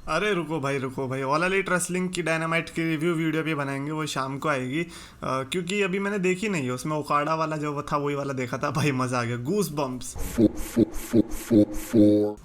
अरे रुको भाई, ऑल एलिट रेसलिंग की डायनामाइट की रिव्यू वीडियो भी बनाएंगे, वो शाम को आएगी। क्योंकि अभी मैंने देखी नहीं है, उसमें ओकाडा वाला जो वो था वही वाला देखा था भाई, मजा आ गया, गूस बम्प्स।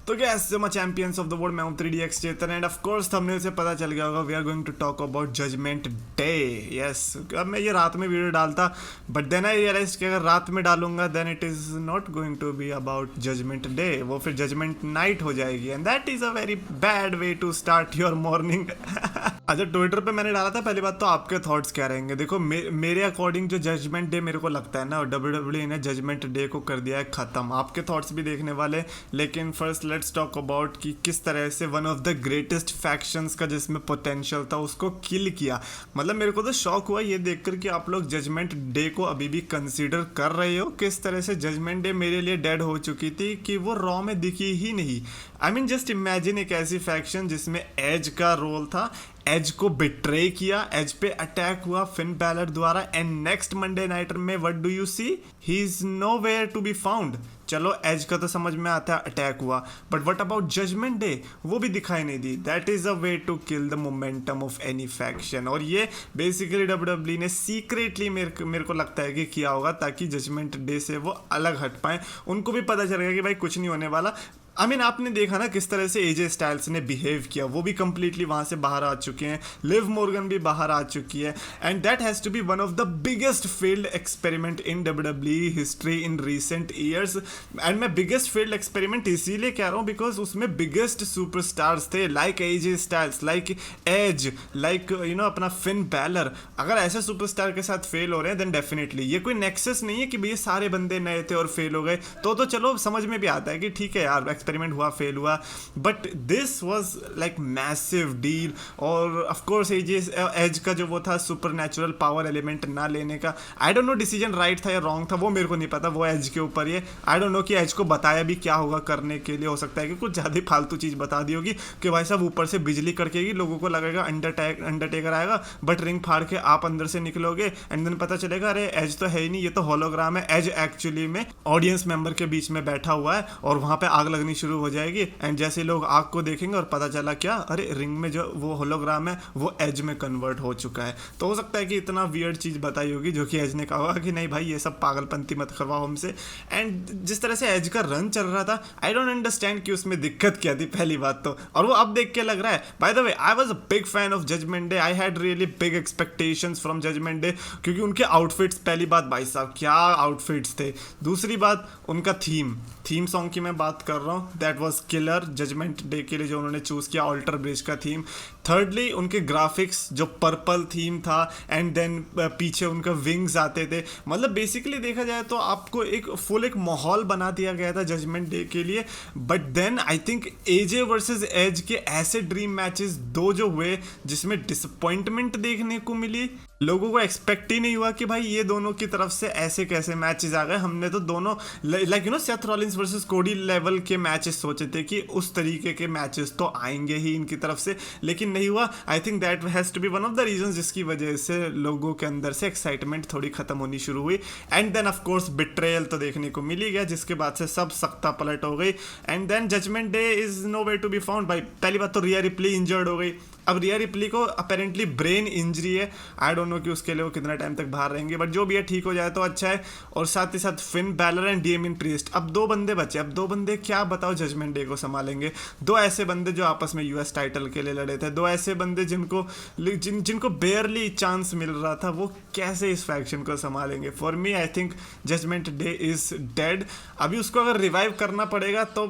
तो गैस जो मैं चैंपियंस ऑफ द वर्ल्ड, मैं हूं 3DX Chetan, and of course thumbnail से पता चल गया होगा we are going to talk about judgment day. Yes, अब मैं ये रात में वीडियो डालता, बट देन आई रियलाइज कि अगर रात में डालूंगा then it is not going to be about judgment day, वो फिर जजमेंट नाइट हो जाएगी, and that is a very bad way to start your morning. अच्छा, ट्विटर पे मैंने डाला था, पहली बात तो आपके थॉट्स क्या रहेंगे। देखो मेरे अकॉर्डिंग जो जजमेंट डे मेरे को लगता है ना, WWE ने जजमेंट डे को कर दिया है खत्म। आपके थॉट्स भी देखने वाले, लेकिन फर्स्ट लेट्स टॉक अबाउट कि किस तरह से one of the greatest factions का जिसमें पोटेंशियल था उसको किल किया। मतलब मेरे को तो शॉक हुआ ये देखकर कि आप लोग जजमेंट डे को अभी भी कंसीडर कर रहे हो। किस तरह से जजमेंट डे मेरे लिए डेड हो चुकी थी कि वो रॉ में दिखी ही नहीं। आई मीन जस्ट इमेजिन एक ऐसी फैक्शन जिसमें एज का रोल था, एज को बिट्रे किया, एज पे अटैक हुआ फिन बैलर द्वारा, एंड नेक्स्ट मंडे नाइटर में what do you see, he is nowhere to be found. चलो एज का तो समझ में आता है अटैक हुआ, but what about judgment day, वो भी दिखाई नहीं दी। That is a way to kill the momentum of any faction, और ये बेसिकली WWE ने सीक्रेटली मेरे को लगता है कि किया होगा ताकि जजमेंट डे से वो अलग हट पाए। उनको भी पता चलेगा कि भाई कुछ नहीं होने वाला। आई मीन आपने देखा ना किस तरह से एजे स्टाइल्स ने बिहेव किया, वो भी कंप्लीटली वहां से बाहर आ चुके हैं, लिव मॉर्गन भी बाहर आ चुकी है, and that has to be one of the biggest failed experiment in WWE history in recent years. And मैं बिगेस्ट फेल्ड एक्सपेरिमेंट इसीलिए कह रहा हूँ बिकॉज उसमें बिगेस्ट सुपरस्टार्स थे, like AJ Styles, like Edge, like you know अपना Finn Balor. अगर ऐसे सुपरस्टार के साथ फेल हो रहे हैं देन डेफिनेटली ये कोई नेक्सस नहीं है कि भैया सारे बंदे नए थे और फेल हो गए, तो चलो समझ में भी आता है कि ठीक है यार एक्सपेरिमेंट हुआ, फेल हुआ, but this was like massive deal. और ऑफ कोर्स एज का जो वो था सुपर नेचुरल पावर एलिमेंट ना लेने का, I don't know decision right था या रॉन्ग था, वो मेरे को नहीं पता, वो एज के ऊपर ही। आई डोंट नो कि एज को बताया भी क्या होगा करने के लिए, हो सकता है कि कुछ ज़्यादा फालतू चीज़ बता दी होगी कि भाई साहब ऊपर से बिजली कड़केगी, लोगों को लगेगा अंडरटेकर आएगा, बट रिंग फाड़ के आप अंदर से निकलोगे, एंड देन पता चलेगा अरे एज तो है ही नहीं, ये तो होलोग्राम है। एज एक्चुअली में ऑडियंस मेंबर के बीच में बैठा हुआ है और वहां पे आग लगनी शुरू हो जाएगी, एंड जैसे लोग आग को देखेंगे और पता चला क्या, अरे रिंग में जो वो होलोग्राम है वो एज में कन्वर्ट हो चुका है। तो हो सकता है कि इतना वियर्ड चीज बताई होगी जो कि एज ने कहा होगा कि नहीं भाई ये सब पागलपंती मत करवाओ हमसे। एंड जिस तरह से एज का रन चल रहा था, आई डोंट अंडरस्टैंड कि उसमें दिक्कत क्या थी पहली बात तो, और वो अब देख के लग रहा है। By the way I was a big fan of Judgment Day, I had really big expectations from Judgment Day, क्योंकि उनके आउटफिट्स, पहली बात भाई साहब क्या आउटफिट्स थे, दूसरी बात उनका थीम सॉन्ग की मैं बात कर रहा हूँ, that was killer. Judgment Day के लिए जो उन्होंने चूज किया अल्टर ब्रिज का थीम। थर्डली उनके ग्राफिक्स जो पर्पल थीम था, एंड देन पीछे उनका विंग्स आते थे, मतलब बेसिकली देखा जाए तो आपको एक माहौल बना दिया गया था जजमेंट डे के लिए। But then I think AJ versus Edge के ऐसे ड्रीम मैचेस दो जो हुए जिसमें डिसअपॉइंटमेंट देखने को मिली, लोगों को एक्सपेक्ट ही नहीं हुआ कि भाई ये दोनों की तरफ से ऐसे कैसे मैचेस आ गए। हमने तो दोनों like you no Seth Rollins versus कोडी लेवल के मैचेस सोचे थे कि उस तरीके के मैचेस तो आएंगे ही इनकी तरफ से, लेकिन नहीं हुआ। I think that has to be one of the reasons जिसकी वजह से लोगों के अंदर से एक्साइटमेंट थोड़ी खत्म होनी शुरू हुई। And then of course betrayal तो देखने को मिल ही गया, जिसके बाद से सब सख्ता पलट हो गई, and then Judgment day is no way to be found. भाई पहली बात तो रिया रिप्ली इंजर्ड हो गई। अब रिया रिप्ली को अपेरेंटली ब्रेन इंजरी है, आई डोंट नो कि उसके लिए वो कितना टाइम तक बाहर रहेंगे, बट जो भी है ठीक हो जाए तो अच्छा है। और साथ ही साथ Finn Balor and Damien priest, अब दो बंदे बचे। अब दो बंदे क्या बताओ जजमेंट डे को संभालेंगे? दो ऐसे बंदे जो आपस में यूएस टाइटल के लिए लड़े थे, दो ऐसे बंदे जिनको बेयरली चांस मिल रहा था, वो कैसे इस फैक्शन को संभालेंगे? For me I think Judgment day is dead. अभी उसको अगर रिवाइव करना पड़ेगा तो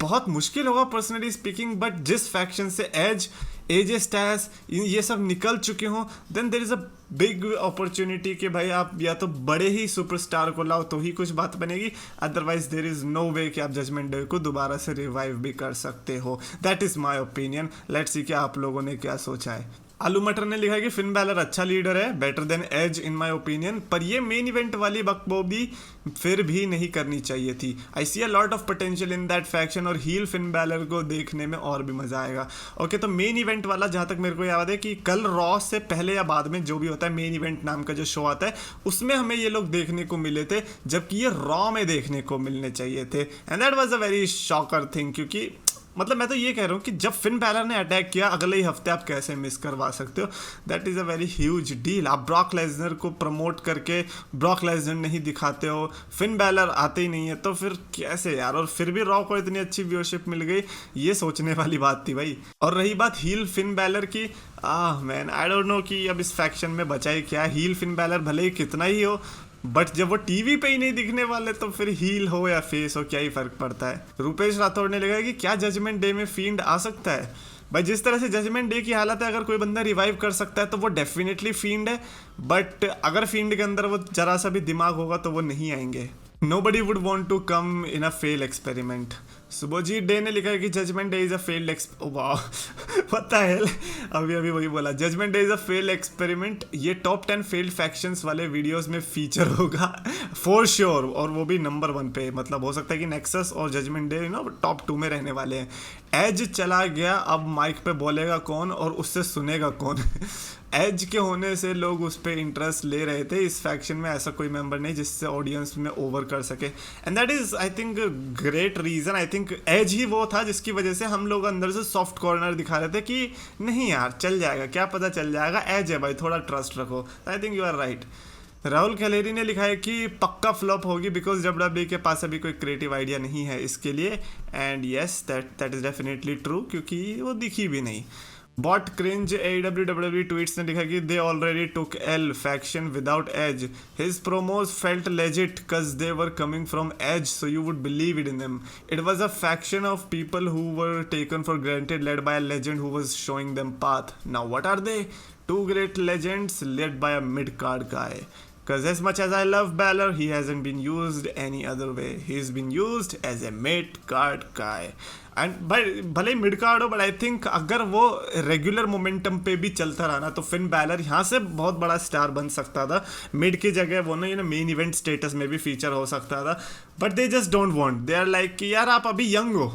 बहुत मुश्किल होगा पर्सनली स्पीकिंग, बट जिस फैक्शन से एजे स्टाइल्स ये सब निकल चुके हों, then there is a big opportunity कि भाई आप या तो बड़े ही सुपरस्टार को लाओ तो ही कुछ बात बनेगी, अदरवाइज देयर इज़ नो वे कि आप जजमेंट डे को दोबारा से रिवाइव भी कर सकते हो। That is my opinion. Let's see कि आप लोगों ने क्या सोचा है। आलू मटर ने लिखा है कि फिन बैलर अच्छा लीडर है, better than Edge in my opinion, पर ये मेन इवेंट वाली बकबोबी फिर भी नहीं करनी चाहिए थी। I see a lot of potential in that faction, और हील फिन बैलर को देखने में और भी मजा आएगा। ओके, तो मेन इवेंट वाला जहाँ तक मेरे को याद है कि कल रॉ से पहले या बाद में जो भी होता है, मेन इवेंट नाम का जो शो आता है उसमें हमें ये लोग देखने को मिले थे, जबकि ये रॉ में देखने को मिलने चाहिए थे, and that was a very shocker thing, क्योंकि मतलब मैं तो ये कह रहा हूँ कि जब फिन बैलर ने अटैक किया अगले ही हफ्ते आप कैसे मिस करवा सकते हो, that is a very huge deal. आप ब्रॉक लेसनर को प्रमोट करके ब्रॉक लेसनर नहीं दिखाते हो, फिन बैलर आते ही नहीं है, तो फिर कैसे यार। और फिर भी रॉ को इतनी अच्छी व्यूअरशिप मिल गई, ये सोचने वाली बात थी भाई। और रही बात हील फिन बैलर की, मैन आई डोंट नो कि अब इस फैक्शन में बचा ही क्या। हील फिन बैलर भले ही कितना ही हो, बट जब वो टीवी पे ही नहीं दिखने वाले तो फिर हील हो या फेस हो क्या ही फर्क पड़ता है। रूपेश राठौड़ ने लिखा कि क्या जजमेंट डे में फील्ड आ सकता है। भाई जिस तरह से जजमेंट डे की हालत है, अगर कोई बंदा रिवाइव कर सकता है तो वो डेफिनेटली फील्ड है, बट अगर फील्ड के अंदर वो जरा सा भी दिमाग होगा तो वो नहीं आएंगे। Nobody would want to come in a failed experiment. Subojit Dey ने लिखा है कि judgment day is a failed what the hell, अभी अभी वही बोला, judgment day is a failed experiment. ये टॉप 10 फेल्ड फैक्शंस वाले वीडियोस में फीचर होगा फॉर श्योर, और वो भी नंबर 1 पे। मतलब हो सकता है कि नेक्सस और जजमेंट डे टॉप 2 में रहने वाले हैं। एज चला गया, अब माइक पे बोलेगा कौन और उससे सुनेगा कौन। एज के होने से लोग उस पर इंटरेस्ट ले रहे थे। इस फैक्शन में ऐसा कोई मेंबर नहीं जिससे ऑडियंस में ओवर कर सके, and that is I think great reason. I think Edge ही वो था जिसकी वजह से हम लोग अंदर से सॉफ्ट कॉर्नर दिखा रहे थे कि नहीं यार चल जाएगा, क्या पता चल जाएगा, एज है भाई, थोड़ा ट्रस्ट रखो। I think you are right. Rahul Khaleri ने लिखा है कि पक्का फ्लॉप होगी बिकॉज डब्ल्यूडब्ल्यूई के पास अभी कोई क्रिएटिव आइडिया नहीं है इसके लिए, and yes that is definitely true, क्योंकि वो दिखी भी नहीं। बॉट क्रिंज AEW ट्वीट्स ने लिखा कि they already took L faction without Edge, his promos felt legit cuz they were coming from edge, so you would believe it in them. It was a faction of people who were taken for granted, led by a legend who was showing them path. Now what are they? Two great legends led by a mid-card guy. Because as much as I love Balor, he hasn't been used any other way. He's been used as a mid-card guy. And भाई भले ही mid card हो, but I think अगर वो regular momentum पे भी चलता रहा ना तो फिन बैलर यहाँ से बहुत बड़ा स्टार बन सकता था। मिड की जगह वो ना मेन इवेंट स्टेटस में भी फीचर हो सकता था, but they just don't want. They are like कि यार आप अभी यंग हो,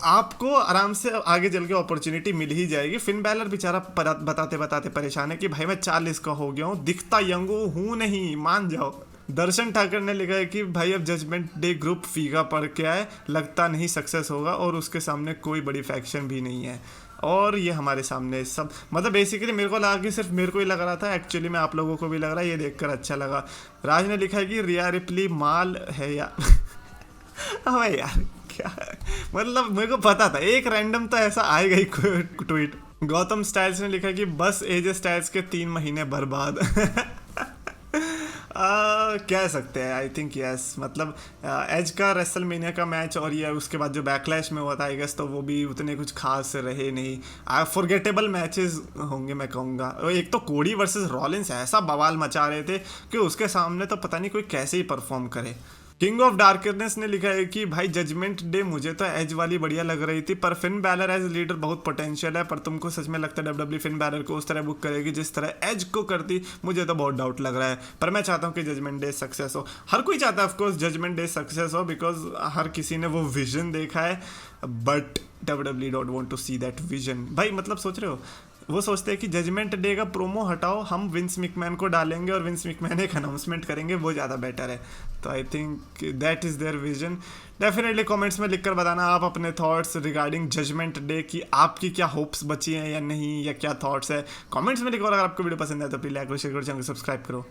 आपको आराम से आगे चल के अपॉर्चुनिटी मिल ही जाएगी। फिन बैलर बेचारा बताते बताते परेशान है कि भाई मैं 40 का हो गया हूँ, दिखता यंग हूँ नहीं, मान जाओ। दर्शन ठाकर ने लिखा है कि भाई अब जजमेंट डे ग्रुप फीका पड़ के आए, लगता नहीं सक्सेस होगा और उसके सामने कोई बड़ी फैक्शन भी नहीं है। और ये हमारे सामने सब, मतलब बेसिकली मेरे को लगा कि सिर्फ मेरे को ही लग रहा था, एक्चुअली में आप लोगों को भी लग रहा है, ये देखकर अच्छा लगा। राज ने लिखा है कि रिया रिप्ली माल है यार। अबे यार क्या, मतलब मेरे को पता था एक रैंडम तो ऐसा आएगा ही ट्वीट। गौतम स्टाइल्स ने लिखा कि बस एजे स्टाइल्स के 3 महीने बर्बाद। कह सकते हैं, आई थिंक यस। मतलब एज का रेसलमेनिया का मैच और ये उसके बाद जो बैकलैश में हुआ था आई गेस, तो वो भी उतने कुछ खास रहे नहीं। फॉरगेटेबल मैचेस होंगे मैं कहूँगा। एक तो कोडी वर्सेस रॉलिंस ऐसा बवाल मचा रहे थे कि उसके सामने तो पता नहीं कोई कैसे ही परफॉर्म करे। किंग ऑफ डार्कनेस ने लिखा है कि भाई जजमेंट डे मुझे तो एज वाली बढ़िया लग रही थी, पर फिन बैलर एज लीडर बहुत पोटेंशियल है। पर तुमको सच में लगता है डब्ल्यूडब्ल्यूई फिन बैलर को उस तरह बुक करेगी जिस तरह एज को करती? मुझे तो बहुत डाउट लग रहा है, पर मैं चाहता हूँ कि जजमेंट डे सक्सेस हो। हर कोई चाहता है ऑफकोर्स जजमेंट डे सक्सेस हो, बिकॉज हर किसी ने वो विजन देखा है, but WWE don't want to see that vision. भाई मतलब सोच रहे हो, वो सोचते हैं कि जजमेंट डे का प्रोमो हटाओ, हम विंस मैकमैन को डालेंगे और विंस मैकमैन एक अनाउंसमेंट करेंगे, वो ज़्यादा बेटर है। तो आई think that is their vision. Definitely comments में लिखकर बताना आप अपने थॉट्स रिगार्डिंग जजमेंट डे की, आपकी क्या होप्स बची हैं या नहीं, या क्या थॉट्स है कमेंट्स में लिखो। अगर आपको वीडियो पसंद है तो प्लीज़ लाइक करो, शेयर करो, चैनल को सब्सक्राइब करो।